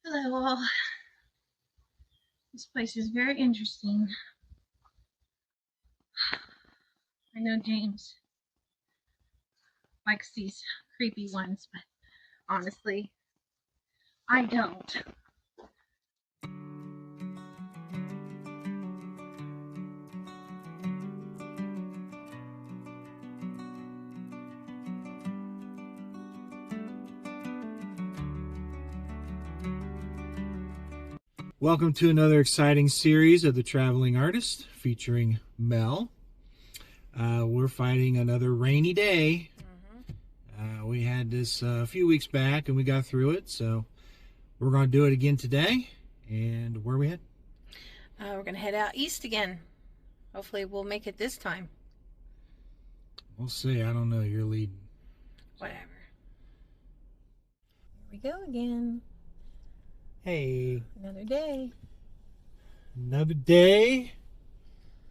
Hello all. This place is very interesting. I know James likes these creepy ones, but honestly, I don't. Welcome to another exciting series of The Traveling Artist featuring Mel. We're fighting another rainy day. We had this a few weeks back and we got through it, so we're going to do it again today. And where are we headed? We're going to head out east again. Hopefully we'll make it this time. We'll see. I don't know. You're leading. Whatever. Here we go again. Hey. Another day. Another day.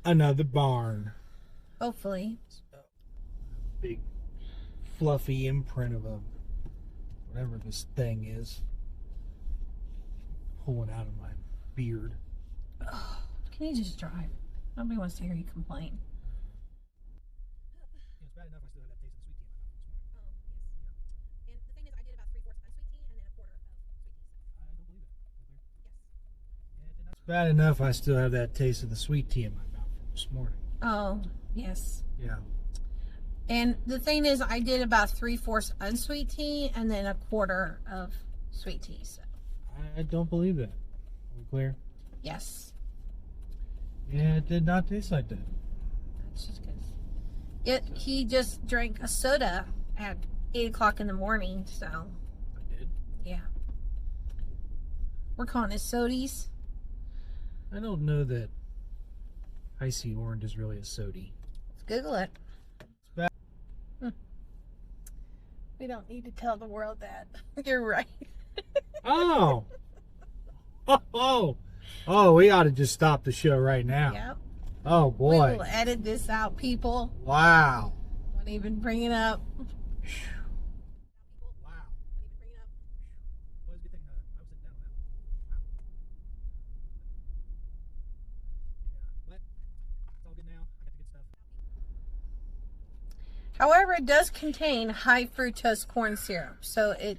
Another barn. Hopefully. Big fluffy imprint of a whatever this thing is pulling out of my beard. Oh, can you just drive? Nobody wants to hear you complain. It's bad enough I still have that taste of sweet tea in my mouth this morning. Oh, yes. And the thing is, I did about 3/4 unsweet tea and then a quarter of sweet tea. I don't believe that. Yes. It's bad enough I still have that taste of the sweet tea in my mouth from this morning. Oh, yes. Yeah. And the thing is, I did about 3/4 unsweet tea and then a quarter of sweet tea. So, I don't believe that. Are we clear? yes. Yeah, it did not taste like that. That's just because he just drank a soda at 8 o'clock in the morning. So, I did? yeah. We're calling it sodies. I don't know that icy orange is really a sody. Let's Google it. It's bad. We don't need to tell the world that. You're right. Oh! Oh, we ought to just stop the show right now. Yep. Oh, We boy. will edit this out, people. Wow. Won't even bring it up. Wow. Well, it's a good thing I was sitting down on that. Wow. Yeah, but it's all good now. I got the good stuff. However, it does contain high fructose corn syrup, so it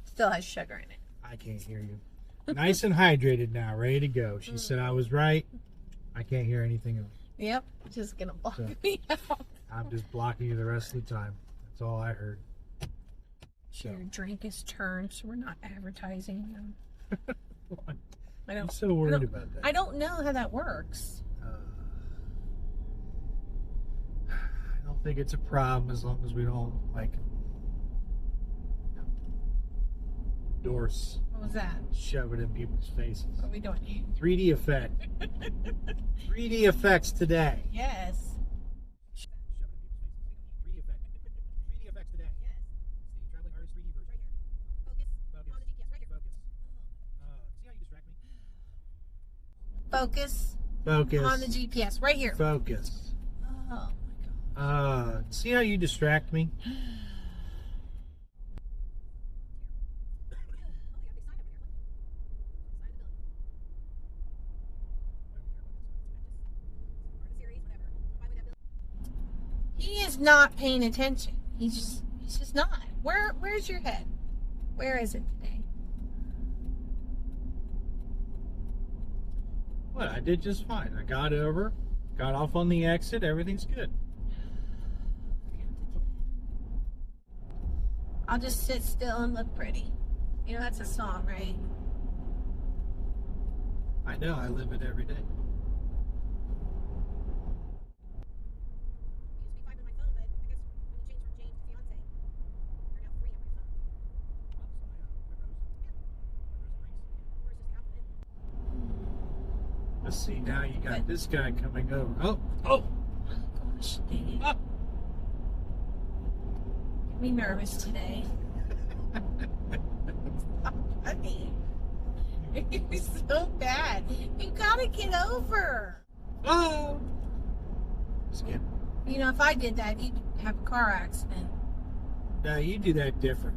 still has sugar in it. I can't hear you. Nice and hydrated now, ready to go. She said I was right. I can't hear anything else. Yep, just gonna block So, me out. I'm just blocking you the rest of the time. That's all I heard. So, Your drink is turned, so we're not advertising them. I I'm don't. so worried about that. I don't know how that works. I don't think it's a problem as long as we don't endorse, What was that? shove it in people's faces. What are we doing? 3D effect. 3D effects today. Yes. Shove it in people's faces. 3D effects today. Yes. It's the Traveling Artist 3D version. Right here. Focus. Focus. On the GPS. Right here. Focus. See how you distract me? Focus. Focus. On the GPS. Right here. Focus. Oh my God. See how you distract me? He is not paying attention. He's just not. Where's your head? Where is it today? What? I did just fine. I got over, got off on the exit. Everything's good. I'll just sit still and look pretty. You know that's a song, right? I know. I live it every day. Let's see, now you got this guy coming over. Oh! Oh gosh, dang it. Ah. Get me nervous today. Stop funny. You're so bad. You gotta get over. Oh! Just kidding. You know, if I did that, you'd have a car accident. No, you do that different.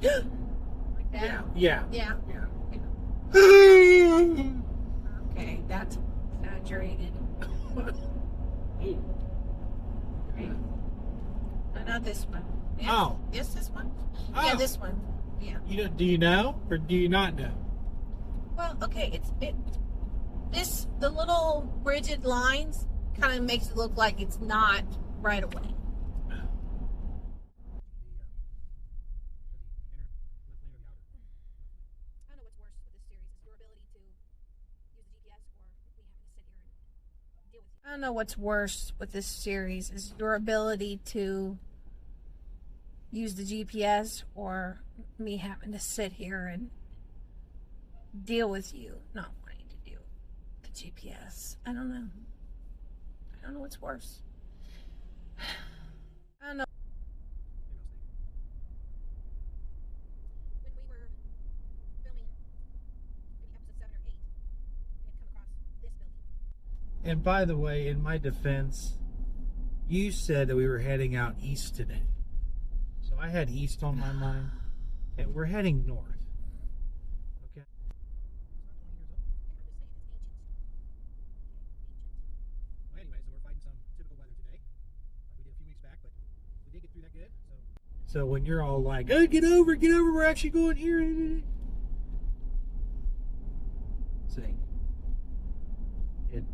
Like That? Yeah. Yeah. Yeah. Okay, that's exaggerated. Okay. No, not this one. Yes. Oh. Yes, this one? Oh. Yeah, this one. Yeah. Do you know or do you not know? Well, okay, the little rigid lines kind of makes it look like it's not right away. I don't know what's worse with this series is your ability to use the GPS or me having to sit here and deal with you not wanting to do the GPS. I don't know. I don't know what's worse. I don't know. When we were filming maybe episode 7 or 8, we had come across this building. And by the way, in my defense, you said that we were heading out east today. So I had east on my mind, and we're heading north. Okay. Well, anyway, so we're fighting some typical weather today, like we did a few weeks back, but we did get through that good. So when you're all like, "Hey, get over, we're actually going here." See, it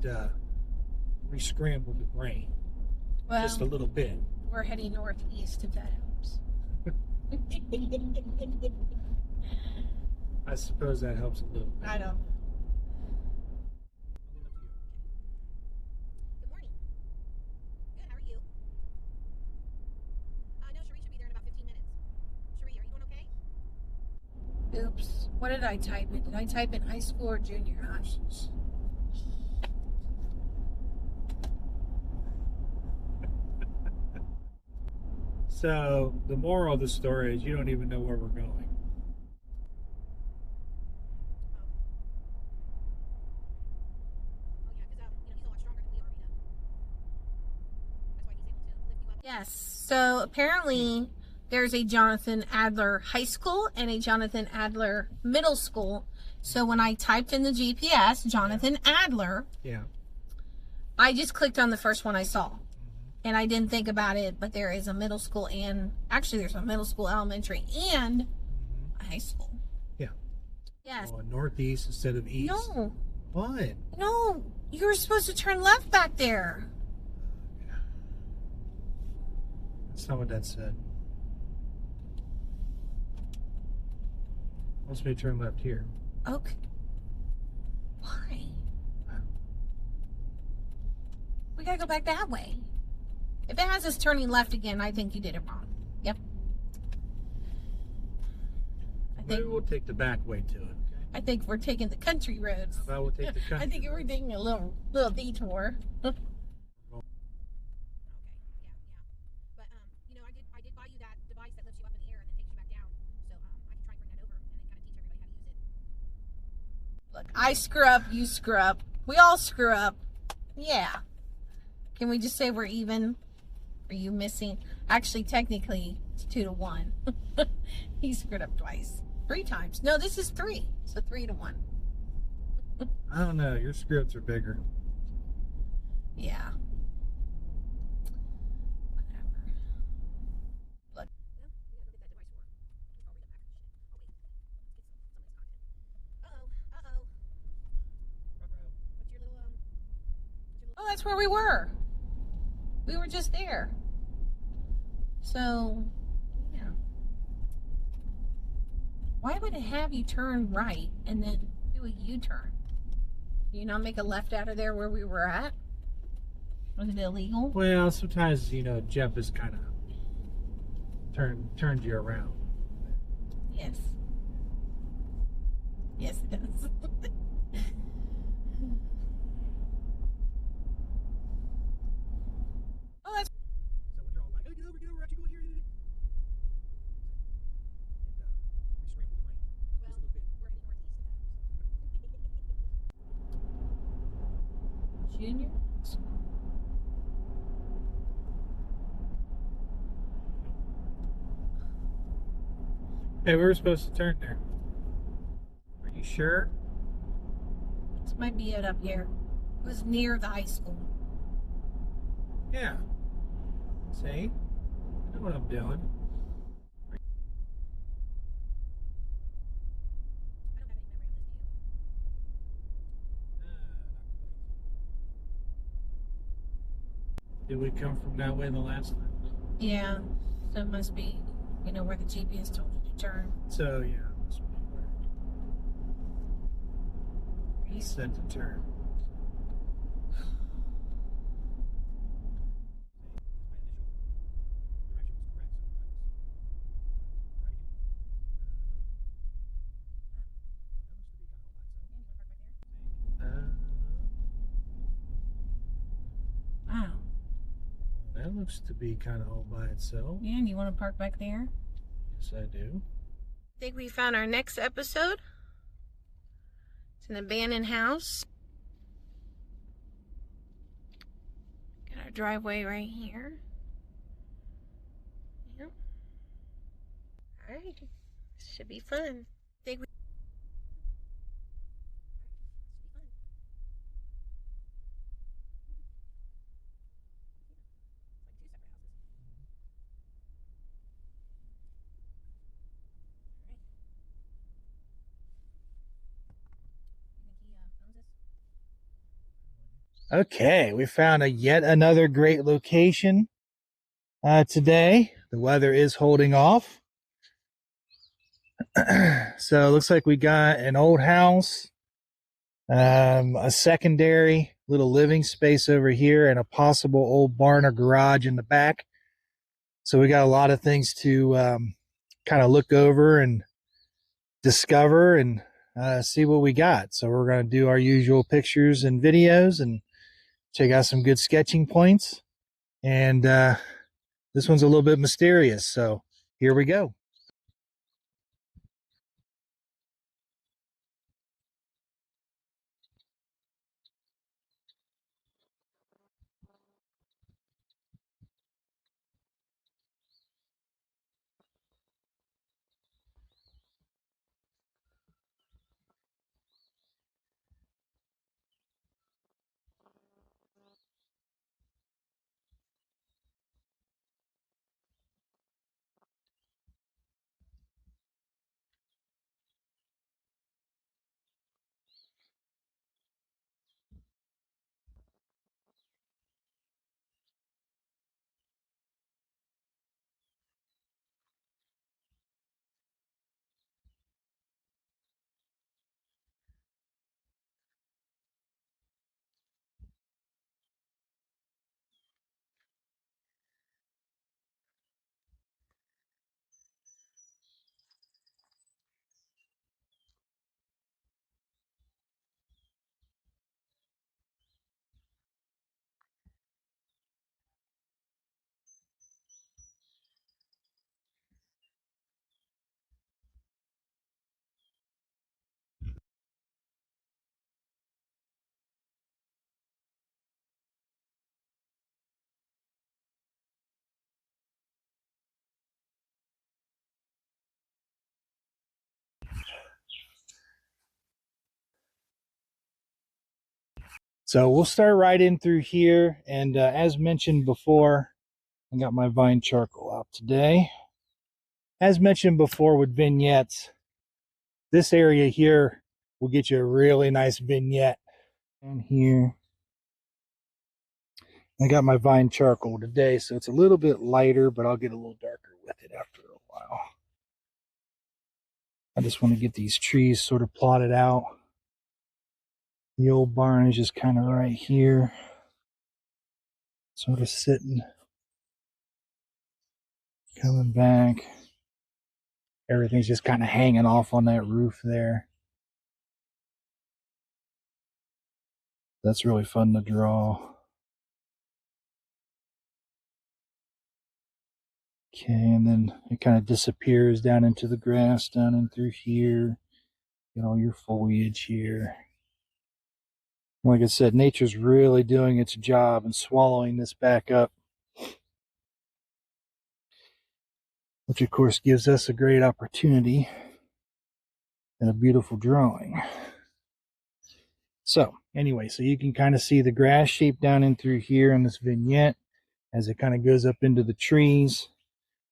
re-scrambled the brain just a little bit. We're heading northeast, if that helps. I suppose that helps a little bit. I don't. Good morning. Good, how are you? No, Cherie should be there in about 15 minutes. Cherie, are you doing okay? Oops. What did I type in? Did I type in high school or junior high? So the moral of the story is you don't even know where we're going. Oh, yeah, because, he's a lot stronger than we are, Rita. That's why he's able to lift you up. Yes. So apparently there's a Jonathan Adler High School and a Jonathan Adler Middle School. So when I typed in the GPS, Jonathan Adler, Yeah. I just clicked on the first one I saw. And I didn't think about it, but there is a middle school and actually there's a middle school, elementary, and a high school. Yeah. Yes. Oh, northeast instead of east. No. What? No. You were supposed to turn left back there. That's not what that said. Wants me to turn left here. Okay. Why? We gotta go back that way. If it has us turning left again, I think you did it wrong. Yep. Maybe we'll take the back way to it. Okay? I think we're taking the country roads. How about we'll take the country I think we're taking a little detour. Okay, yeah. But, I did buy you that device that lifts you up in the air and then takes you back down. So, I can try and bring that over and then kind of teach everybody how to use it. Look, I screw up, you screw up. We all screw up. Yeah. Can we just say we're even? Are you missing? Actually, technically, it's 2-1. He screwed up twice. 3 times. No, this is 3. So 3-1. I don't know. Your scripts are bigger. Yeah. Whatever. Look. Well, we gotta go get that device for her. I'll read the back of the shit. Oh, wait. Let's get some of this content. What's your little, Oh, that's where we were. We were just there. So, yeah. Why would it have you turn right and then do a U-turn? Do you not make a left out of there where we were at? Was it illegal? Well, sometimes, Jeff is kind of turned you around. Yes. Yes, it does. Oh, that's... So when you're all like, "Oh, get over, we're actually going here." We scrambled the brain just a little bit. we're heading northeast. Junior? Hey, we were supposed to turn there. Are you sure? This might be it up here. It was near the high school. Yeah. See? I know what I'm doing. I don't have any memory of this, Did we come from that way the last time? Yeah. So it must be, you know, where the GPS told you to turn. So, yeah. Must be where he said to turn. Wow. That looks to be kind of all by itself. Yeah, and you want to park back there? Yes, I do. I think we found our next episode. It's an abandoned house. Got our driveway right here. Yep. Alright. Should be fun. I think we Okay, we found yet another great location today. The weather is holding off. So it looks like we got an old house, a secondary little living space over here, and a possible old barn or garage in the back. So we got a lot of things to kind of look over and discover and see what we got. So we're going to do our usual pictures and videos and check out some good sketching points. And this one's a little bit mysterious. So here we go. So we'll start right in through here. And as mentioned before, I got my vine charcoal out today. As mentioned before with vignettes, this area here will get you a really nice vignette. And here, I got my vine charcoal today, so it's a little bit lighter, but I'll get a little darker with it after a while. I just want to get these trees sort of plotted out. The old barn is just kind of right here, sort of sitting, coming back. Everything's just kind of hanging off on that roof there. That's really fun to draw. Okay, and then it kind of disappears down into the grass, down in through here. Get all your foliage here. Like I said, nature's really doing its job and swallowing this back up. which of course gives us a great opportunity and a beautiful drawing. So anyway, so you can kind of see the grass shape down in through here in this vignette as it kind of goes up into the trees.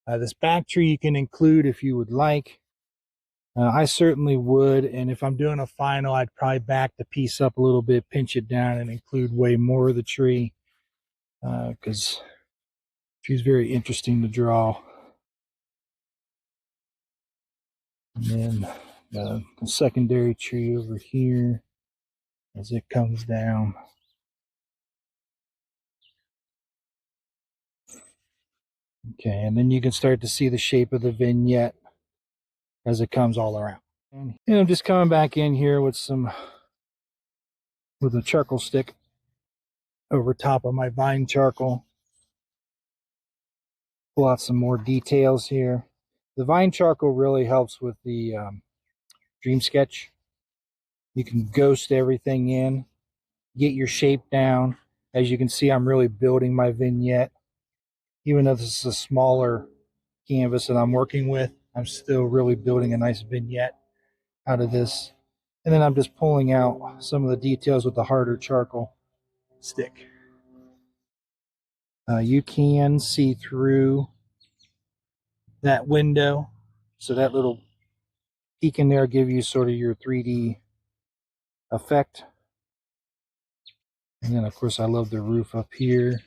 This back tree you can include if you would like. I certainly would, and if I'm doing a final, I'd probably back the piece up a little bit, pinch it down, and include way more of the tree, because tree's very interesting to draw. And then the secondary tree over here as it comes down. Okay, and then you can start to see the shape of the vignette as it comes all around. And I'm just coming back in here with a charcoal stick over top of my vine charcoal. Pull out some more details here. The vine charcoal really helps with the dream sketch. You can ghost everything in, get your shape down. As you can see, I'm really building my vignette. Even though this is a smaller canvas that I'm working with, I'm still really building a nice vignette out of this. And then I'm just pulling out some of the details with the harder charcoal stick. You can see through that window, so that little peek in there give you sort of your 3D effect. And then of course I love the roof up here.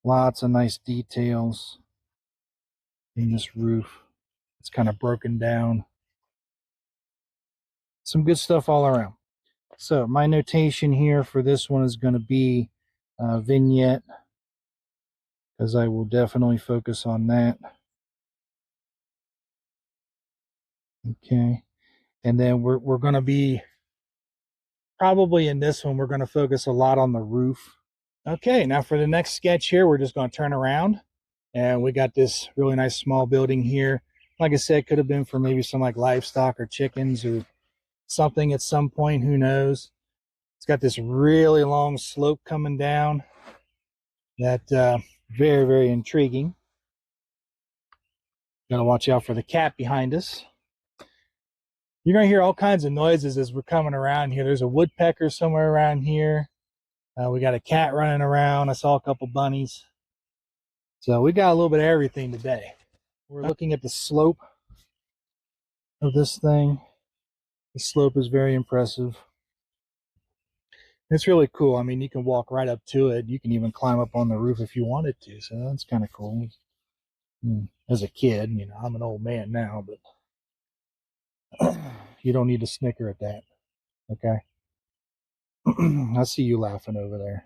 Lots of nice details in this roof. It's kind of broken down. Some good stuff all around. So my notation here for this one is going to be vignette, because I will definitely focus on that. Okay, and then we're going to be probably in this one, we're going to focus a lot on the roof. Okay, now for the next sketch here, we're just going to turn around, and we got this really nice small building here. Like I said, could have been for maybe some like livestock or chickens or something at some point, who knows. It's got this really long slope coming down that very, very intriguing. Gotta watch out for the cat behind us. You're gonna hear all kinds of noises as we're coming around here. There's a woodpecker somewhere around here. We got a cat running around. I saw a couple bunnies. So we got a little bit of everything today. We're looking at the slope of this thing. The slope is very impressive. It's really cool. I mean, you can walk right up to it. You can even climb up on the roof if you wanted to. So that's kind of cool. As a kid, you know, I'm an old man now, but you don't need to snicker at that. Okay. I see you laughing over there.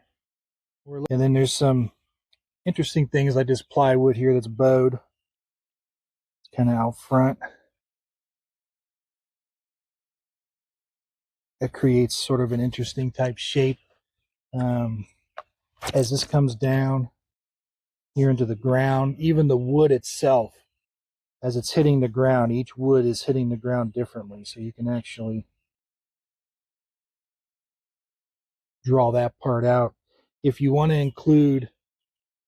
And then there's some interesting things like this plywood here that's bowed. It's kind of out front. It creates sort of an interesting type shape. As this comes down here into the ground, even the wood itself, as it's hitting the ground, each wood is hitting the ground differently. So you can actually draw that part out. If you want to include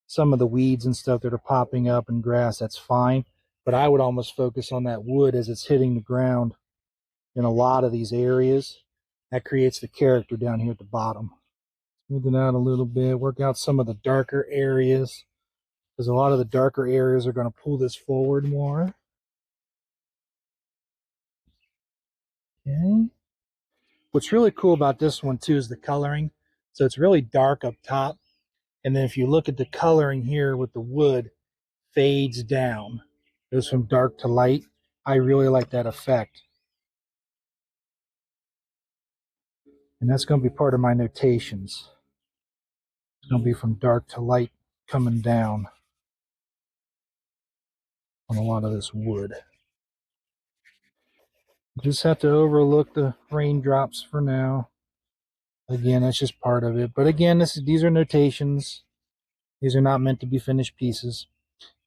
some of the weeds and stuff that are popping up and grass, that's fine. But I would almost focus on that wood as it's hitting the ground in a lot of these areas. That creates the character down here at the bottom. Smooth it out a little bit, work out some of the darker areas, because a lot of the darker areas are going to pull this forward more. Okay. What's really cool about this one too is the coloring. So it's really dark up top. And then if you look at the coloring here with the wood, fades down. Goes from dark to light. I really like that effect. And that's going to be part of my notations. It's going to be from dark to light coming down on a lot of this wood. Just have to overlook the raindrops for now. Again, that's just part of it. But again, these are notations. These are not meant to be finished pieces.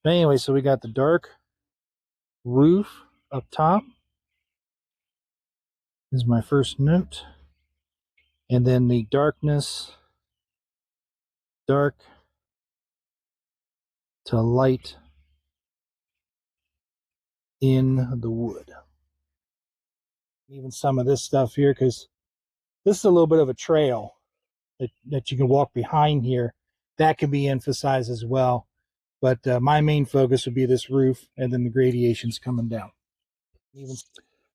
But anyway, so we got the dark roof up top. This is my first note. And then the darkness, dark to light in the wood. Even some of this stuff here, because this is a little bit of a trail that you can walk behind here. That can be emphasized as well. But my main focus would be this roof and then the gradations coming down.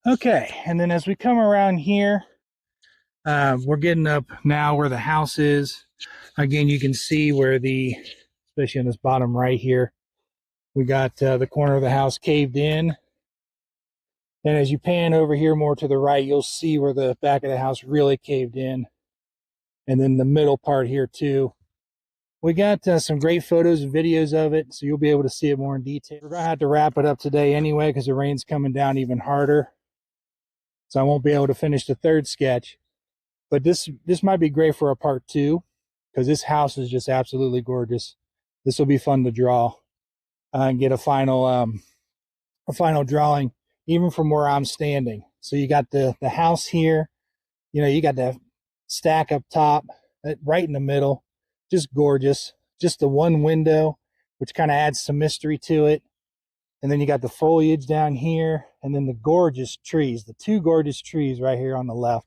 Okay, and then as we come around here, we're getting up now where the house is. Again, you can see where especially in this bottom right here, we got the corner of the house caved in. And as you pan over here more to the right, you'll see where the back of the house really caved in. And then the middle part here too. We got some great photos and videos of it, so you'll be able to see it more in detail. We're going to have to wrap it up today anyway because the rain's coming down even harder. So I won't be able to finish the third sketch. But this might be great for a part 2 because this house is just absolutely gorgeous. This will be fun to draw and get a final drawing even from where I'm standing. So you got the house here, you got the stack up top, right in the middle, just gorgeous. Just the one window, which kind of adds some mystery to it. And then you got the foliage down here, and then the gorgeous trees, the 2 gorgeous trees right here on the left.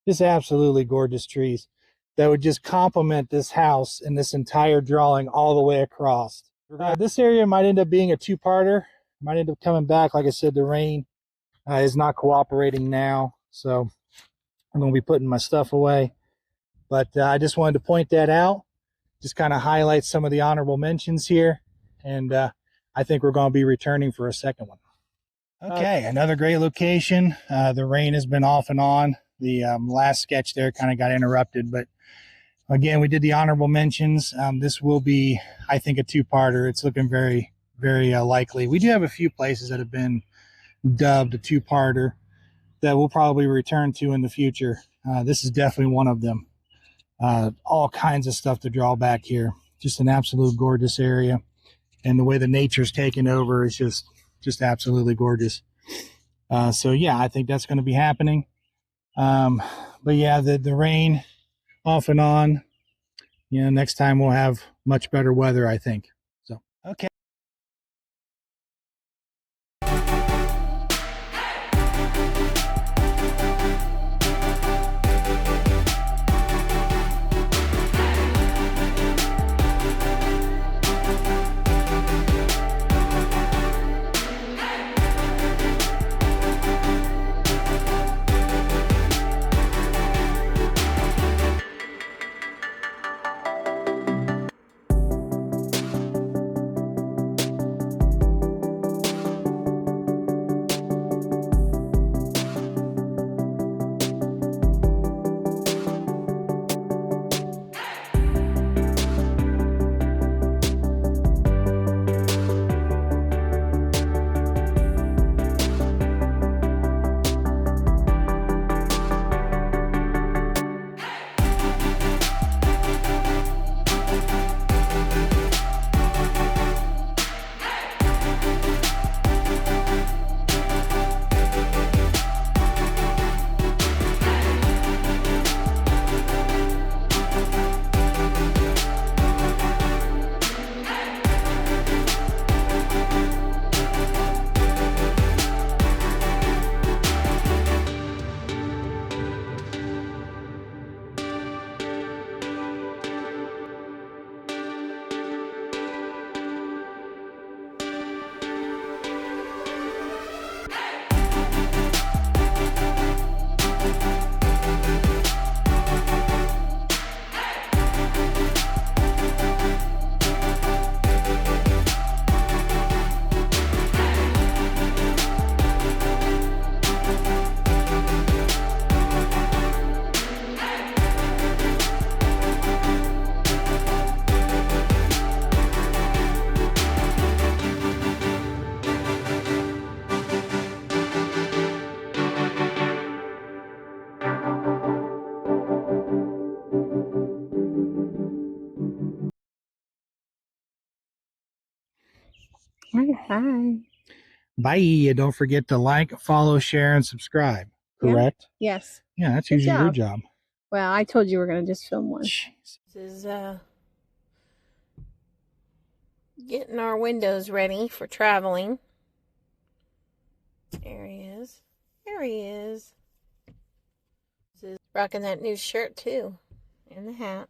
Just absolutely gorgeous trees that would just complement this house and this entire drawing all the way across. This area might end up being a 2-parter. Might end up coming back. Like I said, the rain is not cooperating now, so I'm going to be putting my stuff away. But I just wanted to point that out, just kind of highlight some of the honorable mentions here, and I think we're going to be returning for a second one. Okay, another great location. The rain has been off and on. The last sketch there kind of got interrupted, but again, we did the honorable mentions. This will be, I think, a 2-parter. It's looking very, very likely. We do have a few places that have been dubbed a 2-parter that we'll probably return to in the future. This is definitely one of them. All kinds of stuff to draw back here. Just an absolute gorgeous area. And the way the nature's taken over is just absolutely gorgeous. So yeah, I think that's going to be happening. But yeah, the rain off and on. Next time we'll have much better weather, I think. So, okay. Hi. Bye. Don't forget to like, follow, share, and subscribe. Correct? Yeah. Yes. Yeah, that's Good usually your job. job. Well, I told you we're going to just film one. Jeez. This is getting our windows ready for traveling. There he is. There he is. Rocking that new shirt too. And the hat.